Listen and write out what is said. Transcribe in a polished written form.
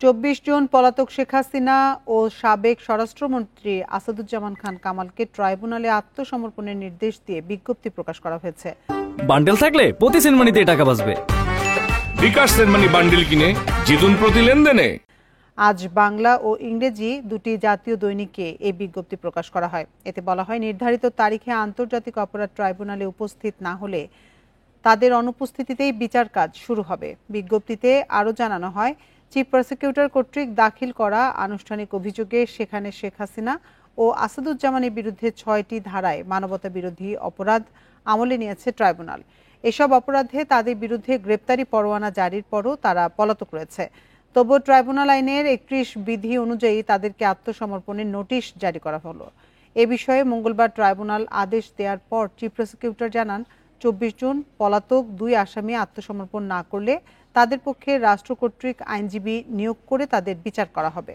২৪ জন পলাতক শেখ হাসিনা ও সাবেক স্বরাষ্ট্রমন্ত্রী আসাদুজ্জামান খান কামালকে ট্রাইব্যুনালে আত্মসমর্পণের নির্দেশ দিয়ে বিজ্ঞপ্তি প্রকাশ করা হয়েছে। বান্ডেল থাকলে প্রতি সেনমানিতে টাকা বাঁচবে। বিকাশ সেনমানি বান্ডেল কিনে জিতুন প্রতি লেনদেনে। আজ বাংলা ও ইংরেজি দুটি জাতীয় দৈনিকে এই বিজ্ঞপ্তি প্রকাশ করা হয়। এতে বলা হয়, নির্ধারিত তারিখে আন্তর্জাতিক অপরাধ ট্রাইব্যুনালে উপস্থিত না হলে তাদের অনুপস্থিতিতেই বিচার কাজ শুরু হবে। বিজ্ঞপ্তিতে আরও জানানো হয়, চিফ প্রসিকিউটর কর্তৃক দাখিল করা আনুষ্ঠানিক অভিযোগে সেখানে শেখ হাসিনা ও আসাদুজ্জামানের বিরুদ্ধে ৬টি ধারায় মানবতা বিরোধী অপরাধ আমলে নিয়েছে ট্রাইব্যুনাল। এসব অপরাধে তাদের বিরুদ্ধে গ্রেপ্তারি পরোয়ানা জারির পরও তারা পলাতক রয়েছে। তবুও ট্রাইব্যুনাল আইনের ৩১ বিধি অনুযায়ী তাদেরকে আত্মসমর্পণের নোটিশ জারি করা হলো। এ বিষয়ে মঙ্গলবার ট্রাইব্যুনাল আদেশ দেওয়ার পর চিফ প্রসিকিউটর জানান, ২৪ জন পলাতক ২ আসামি আত্মসমর্পণ না করলে তাদের পক্ষে রাষ্ট্র কর্তৃক আইনজীবী নিয়োগ করে তাদের বিচার করা হবে।